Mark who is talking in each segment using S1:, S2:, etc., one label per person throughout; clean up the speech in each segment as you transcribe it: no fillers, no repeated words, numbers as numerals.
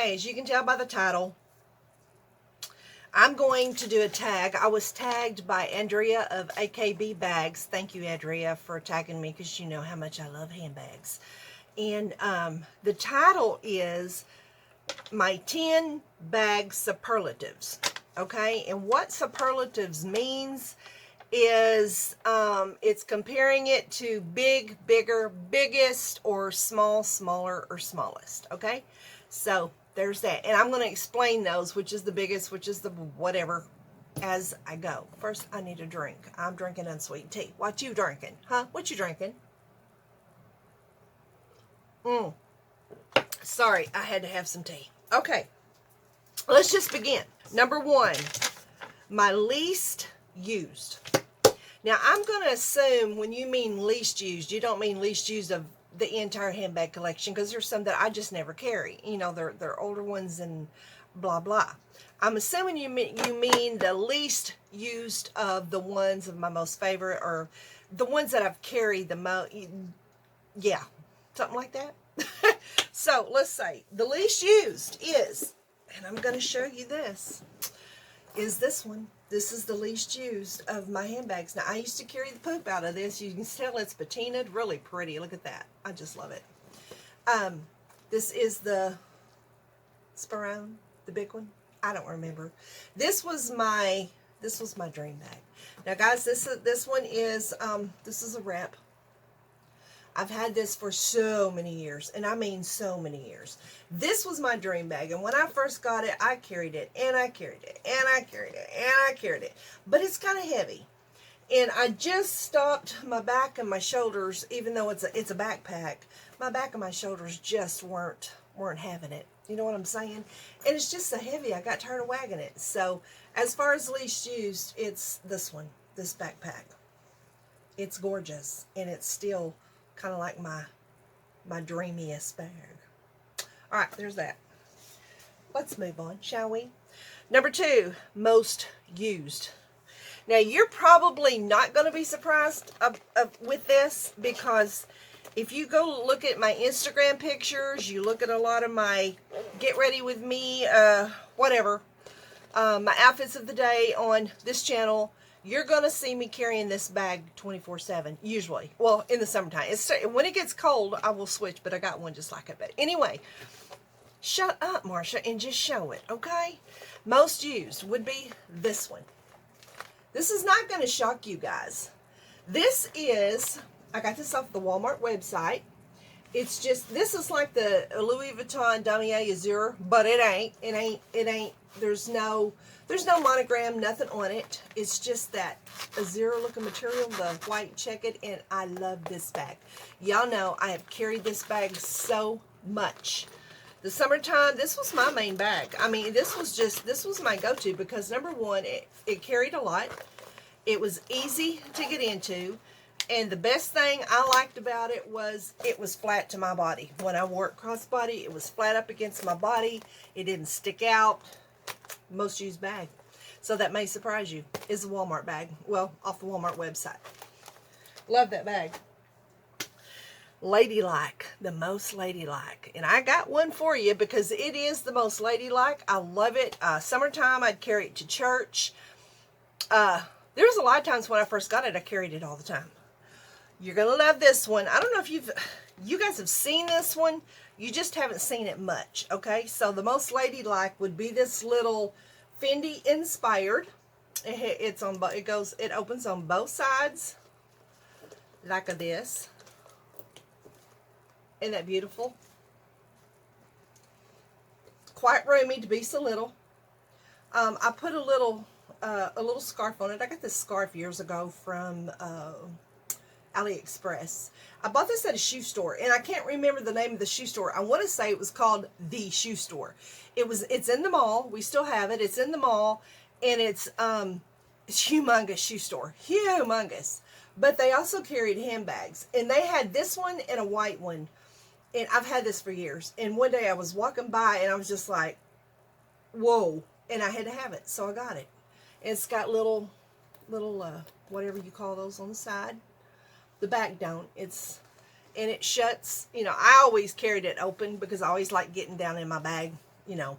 S1: Okay, as you can tell by the title, I'm going to do a tag. I was tagged by Andrea of AKBBags. Thank you, Andrea, for tagging me, because you know how much I love handbags. And the title is my 10 bag superlatives. Okay, and what superlatives means is it's comparing it to big, bigger, biggest, or small, smaller, or smallest. Okay, so there's that, and I'm going to explain those, which is the biggest, which is the whatever, as I go. First, I need a drink. I'm drinking unsweetened tea. What you drinking? Huh? What you drinking? Sorry, I had to have some tea. Okay, let's just begin. Number one, my least used. Now, I'm going to assume when you mean least used, you don't mean least used of the entire handbag collection, because there's some that I just never carry. You know, they're older ones and blah, blah. I'm assuming you mean the least used of the ones of my most favorite, or the ones that I've carried the most. Yeah, something like that. So let's say the least used is, and I'm going to show you this, is this one. This is the least used of my handbags. Now, I used to carry the poop out of this. You can tell it's patinaed, really pretty. Look at that. I just love it. This is the Sperone, the big one. I don't remember. This was my dream bag. Now, guys, this one is this is a rep. I've had this for so many years, and I mean so many years. This was my dream bag, and when I first got it, I carried it, and I carried it, and I carried it, and I carried it. But it's kind of heavy, and I just stopped my back and my shoulders, even though it's a backpack. My back and my shoulders just weren't having it. You know what I'm saying? And it's just so heavy, I got tired of wagging it. So as far as least used, it's this one, this backpack. It's gorgeous, and it's still kind of like my dreamiest bag. All right, there's that. Let's move on, shall we? Number two, most used. Now, you're probably not going to be surprised with this, because if you go look at my Instagram pictures, you look at a lot of my get ready with me, whatever, my outfits of the day on this channel, you're going to see me carrying this bag 24/7, usually. Well, in the summertime. When it gets cold, I will switch, but I got one just like it. But anyway, shut up, Marsha, and just show it, okay? Most used would be this one. This is not going to shock you guys. This is, I got this off the Walmart website. It's just, this is like the Louis Vuitton Damier Azur, but it ain't. There's no monogram, nothing on it. It's just that Azure looking material, the white checkered, and I love this bag. Y'all know I have carried this bag so much. The summertime, this was my main bag. I mean, this was my go-to, because number one, it carried a lot. It was easy to get into. And the best thing I liked about it was flat to my body. When I wore it crossbody, it was flat up against my body. It didn't stick out. Most used bag. So that may surprise you. Is a Walmart bag. Well, off the Walmart website. Love that bag. Ladylike. The most ladylike. And I got one for you, because it is the most ladylike. I love it. Summertime, I'd carry it to church. There was a lot of times when I first got it, I carried it all the time. You're going to love this one. I don't know if you guys have seen this one. You just haven't seen it much, okay? So the most ladylike would be this little Fendi inspired. It opens on both sides like this. Isn't that beautiful? Quite roomy to be so little. I put a little scarf on it. I got this scarf years ago from AliExpress. I bought this at a shoe store, and I can't remember the name of the shoe store. I want to say it was called The Shoe Store. It's in the mall. We still have it. It's in the mall, and it's humongous shoe store. Humongous. But they also carried handbags, and they had this one and a white one, and I've had this for years. And one day I was walking by, and I was just like, whoa, and I had to have it, so I got it. And it's got little whatever you call those on the side. The back don't. And it shuts. You know, I always carried it open, because I always like getting down in my bag you know.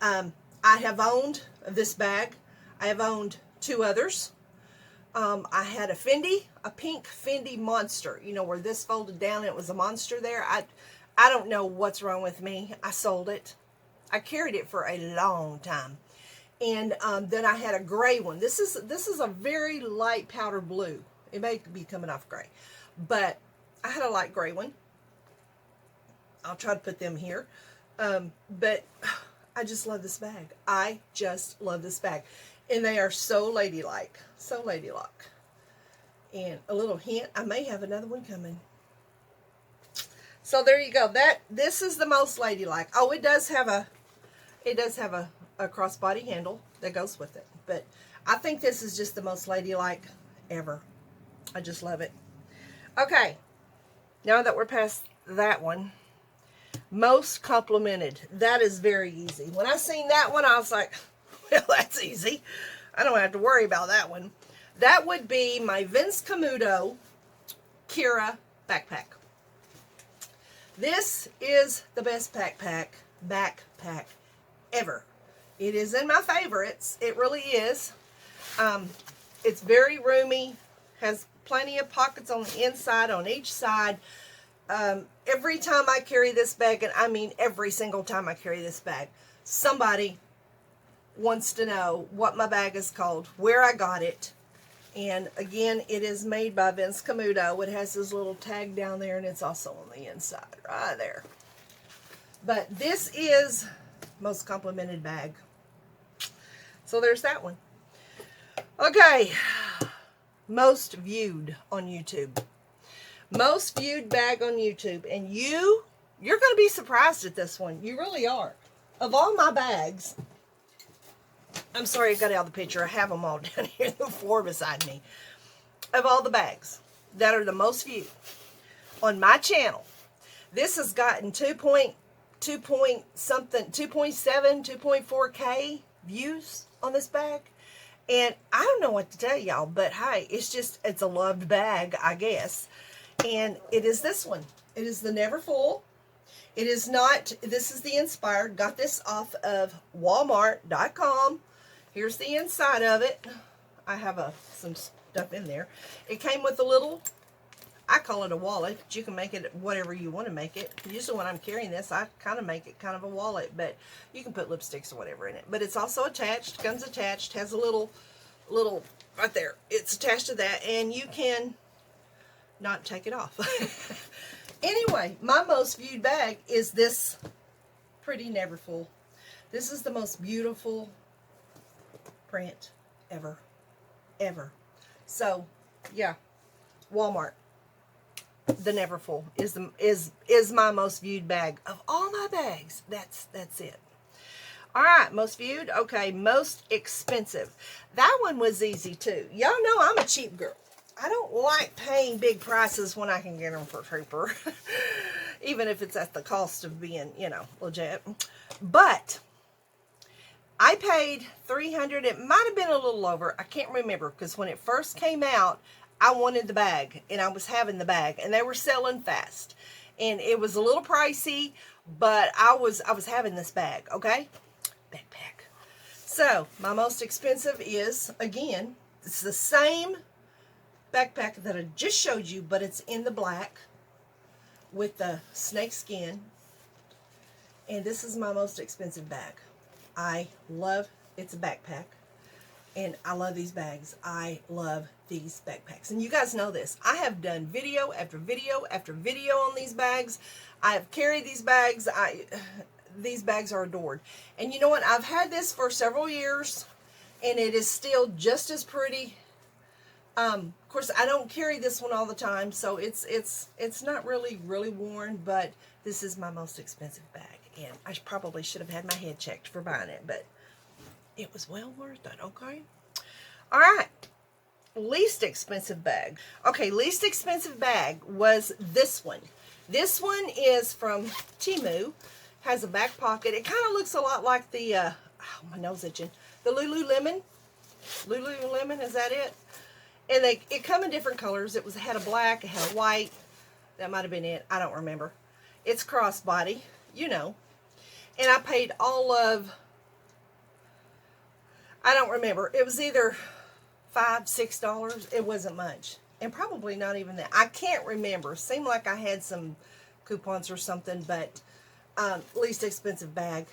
S1: I have owned this bag. I have owned 2 others. I had a Fendi, a pink Fendi monster, you know, where this folded down and it was a monster there. I don't know what's wrong with me. I sold it. I carried it for a long time. And then I had a gray one. This is a very light powder blue. It may be coming off gray. But I had a light gray one. I'll try to put them here. But I just love this bag. I just love this bag. And they are so ladylike. So ladylike. And a little hint, I may have another one coming. So there you go. This is the most ladylike. Oh, it does have a crossbody handle that goes with it. But I think this is just the most ladylike ever. I just love it. Okay. Now that we're past that one, most complimented. That is very easy. When I seen that one, I was like, well, that's easy. I don't have to worry about that one. That would be my Vince Camuto Kira backpack. This is the best backpack ever. It is in my favorites. It really is. It's very roomy. Has plenty of pockets on the inside, on each side. Every time I carry this bag, and I mean every single time I carry this bag, somebody wants to know what my bag is called, where I got it. And again, it is made by Vince Camuto. It has this little tag down there, and it's also on the inside, right there. But this is most complimented bag. So there's that one. Okay, most viewed on YouTube. Most viewed bag on YouTube. And you're going to be surprised at this one. You really are. Of all my bags, I'm sorry I got out of the picture. I have them all down here on the floor beside me. Of all the bags that are the most viewed on my channel, this has gotten 2.7, 2.4K views on this bag. And I don't know what to tell y'all, but hey, it's a loved bag, I guess. And it is this one. It is the Never Full. It is not, this is the Inspired. Got this off of Walmart.com. Here's the inside of it. I have some stuff in there. It came with a little, I call it a wallet. You can make it whatever you want to make it. Usually when I'm carrying this, I kind of make it kind of a wallet, but you can put lipsticks or whatever in it. But it's also attached, comes attached, has a little, right there. It's attached to that, and you can not take it off. Anyway, my most viewed bag is this pretty Never Full. This is the most beautiful print ever. So, yeah, Walmart. The Never Full is my most viewed bag of all my bags. That's it. All right, most viewed. Okay, most expensive. That one was easy too. Y'all know I'm a cheap girl. I don't like paying big prices when I can get them for cheaper, even if it's at the cost of being, legit. But I paid $300. It might have been a little over. I can't remember, because when it first came out, I wanted the bag, and I was having the bag, and they were selling fast, and it was a little pricey, but I was having this bag. Okay, backpack. So my most expensive is, again, it's the same backpack that I just showed you, but it's in the black with the snake skin, and this is my most expensive bag. I love, it's a backpack, and I love these bags. I love these backpacks, and you guys know this. I have done video after video after video on these bags. I have carried these bags. These bags are adored, and you know what? I've had this for several years, and it is still just as pretty. Of course, I don't carry this one all the time, so it's not really worn, but this is my most expensive bag, and I probably should have had my head checked for buying it, but it was well worth it. Okay. All right. Least expensive bag. Okay, least expensive bag was this one. This one is from Temu. Has a back pocket. It kind of looks a lot like the, oh, my nose itching. The Lululemon. Lululemon, is that it? And it come in different colors. It had a black, it had a white. That might have been it. I don't remember. It's crossbody, And I paid all of, I don't remember. It was either $5, $6. It wasn't much. And probably not even that. I can't remember. Seemed like I had some coupons or something, but least expensive bag.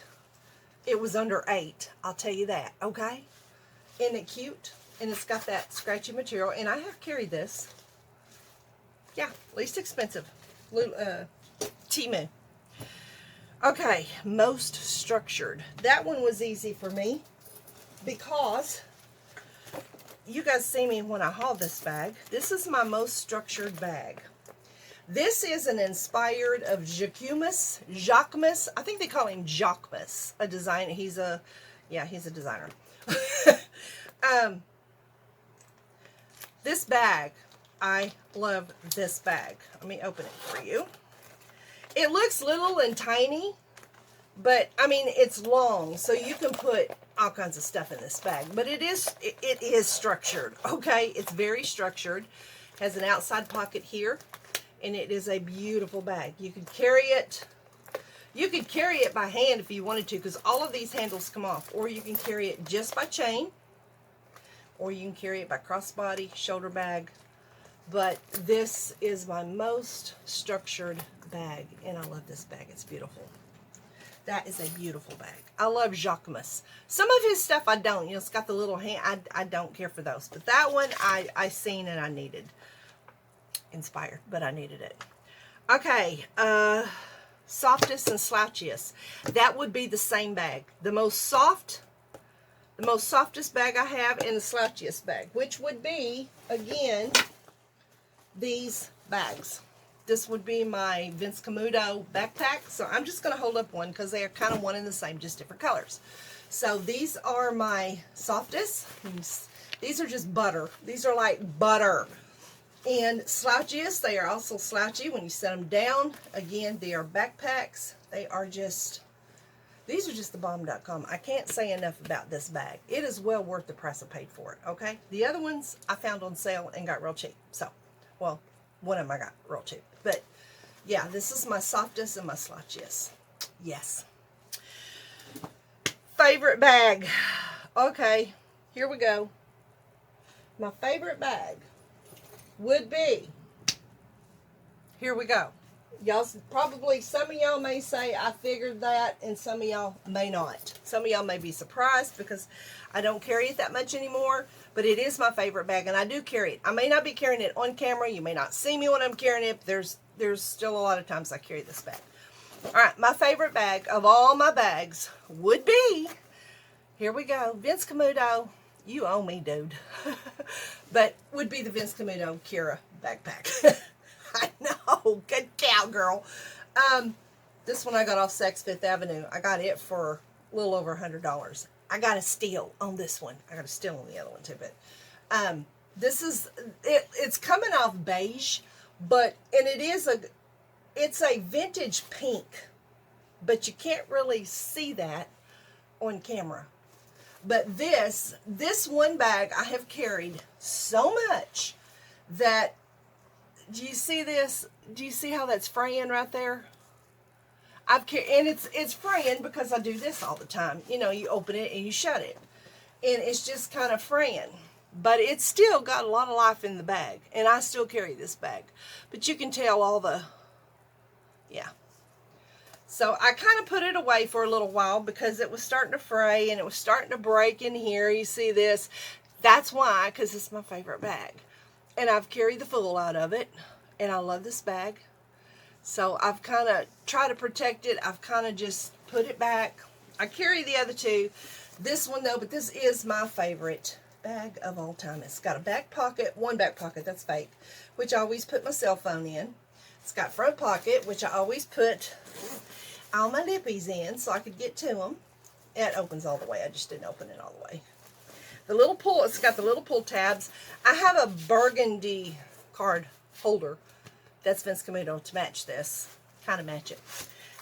S1: It was under $8. I'll tell you that, okay? Isn't it cute? And it's got that scratchy material. And I have carried this. Yeah, least expensive. Temu. Okay, most structured. That one was easy for me because you guys see me when I haul this bag. This is my most structured bag. This is an inspired of Jacquemus. I think they call him Jacquemus, a designer. He's a designer. This bag, I love this bag. Let me open it for you. It looks little and tiny, but I mean, it's long, so you can put all kinds of stuff in this bag. But it is structured, okay? It's very structured. Has an outside pocket here, and it is a beautiful bag. You could carry it. You could carry it by hand if you wanted to, because all of these handles come off. Or you can carry it just by chain, or you can carry it by crossbody, shoulder bag. But this is my most structured bag, and I love this bag. It's beautiful. That is a beautiful bag. I love Jacquemus. Some of his stuff I don't. You know, it's got the little hand. I don't care for those. But that one I seen and I needed. Inspired, but I needed it. Okay, Softest and Slouchiest. That would be the same bag. The most softest bag I have, and the Slouchiest bag, which would be, again, these bags. This would be my Vince Camuto backpack. So I'm just going to hold up one because they are kind of one and the same, just different colors. So these are my Softest. These are just butter. These are like butter. And Slouchiest, they are also slouchy when you set them down. Again, they are backpacks. They are just, these are just the bomb.com. I can't say enough about this bag. It is well worth the price I paid for it, okay? The other ones I found on sale and got real cheap. So, well, one of them I got real cheap. But, yeah, this is my Softest and my Slouchiest. Yes. Favorite bag. Okay, here we go. My favorite bag would be, here we go. Y'all probably, some of y'all may say I figured that, and some of y'all may not. Some of y'all may be surprised because I don't carry it that much anymore, but it is my favorite bag, and I do carry it. I may not be carrying it on camera. You may not see me when I'm carrying it, but there's still a lot of times I carry this bag. All right, my favorite bag of all my bags would be, here we go, Vince Camuto. You owe me, dude. But would be the Vince Camuto Kira backpack. I know, good cow, girl. This one I got off Saks Fifth Avenue. I got it for a little over $100. I got a steal on this one. I got a steal on the other one too, but this is it's coming off beige, but it's a vintage pink, but you can't really see that on camera. But this one bag I have carried so much that, do you see this? Do you see how that's fraying right there? And it's fraying because I do this all the time. You know, you open it and you shut it. And it's just kind of fraying. But it's still got a lot of life in the bag. And I still carry this bag. But you can tell all the, yeah. So I kind of put it away for a little while because it was starting to fray and it was starting to break in here. You see this? That's why, because it's my favorite bag. And I've carried the fool out of it. And I love this bag. So I've kind of tried to protect it. I've kind of just put it back. I carry the other two. This one though, but this is my favorite bag of all time. It's got a back pocket, one back pocket, that's fake, which I always put my cell phone in. It's got front pocket, which I always put all my lippies in so I could get to them. It opens all the way. I just didn't open it all the way. The little pull, it's got the little pull tabs. I have a burgundy card holder that's Vince Camuto to match this. Kind of match it.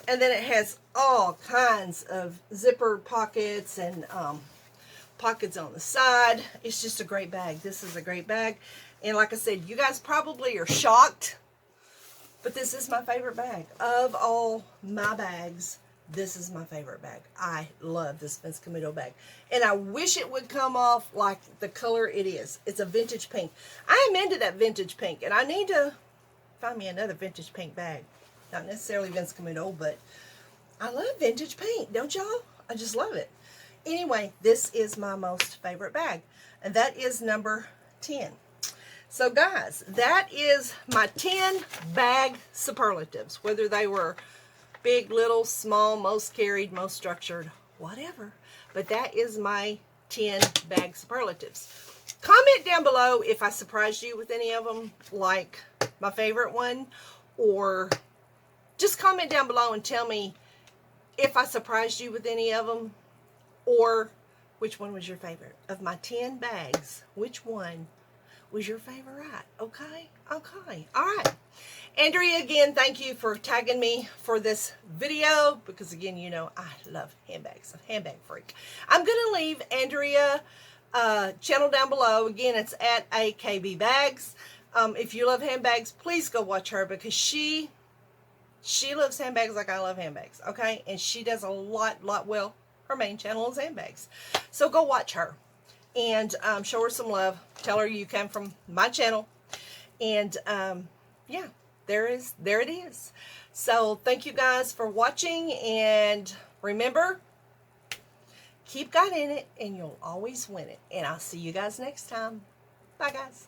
S1: And then it has all kinds of zipper pockets and pockets on the side. It's just a great bag. This is a great bag. And like I said, you guys probably are shocked, but this is my favorite bag. Of all my bags, This is my favorite bag. I love this Vince Camuto bag. And I wish it would come off like the color it is. It's a vintage pink. I am into that vintage pink, and I need to find me another vintage pink bag. Not necessarily Vince Camuto, but I love vintage pink, don't y'all? I just love it. Anyway, this is my most favorite bag, and that is number 10. So guys, that is my 10 bag superlatives, whether they were big, little, small, most carried, most structured, whatever. But that is my 10 bag superlatives. Comment down below if I surprised you with any of them, like my favorite one, or just comment down below and tell me if I surprised you with any of them, or which one was your favorite. Of my 10 bags, which one was your favorite? Okay? Okay. All right. Andrea, again, thank you for tagging me for this video, because again, you know, I love handbags. I'm a handbag freak. I'm going to leave Andrea channel down below. Again, it's at AKBBags. If you love handbags, please go watch her, because she loves handbags like I love handbags, okay? And she does a lot well. Her main channel is handbags. So go watch her and show her some love. Tell her you came from my channel. And yeah, there it is. So thank you guys for watching, and remember, keep God in it and you'll always win it. And I'll see you guys next time. Bye guys.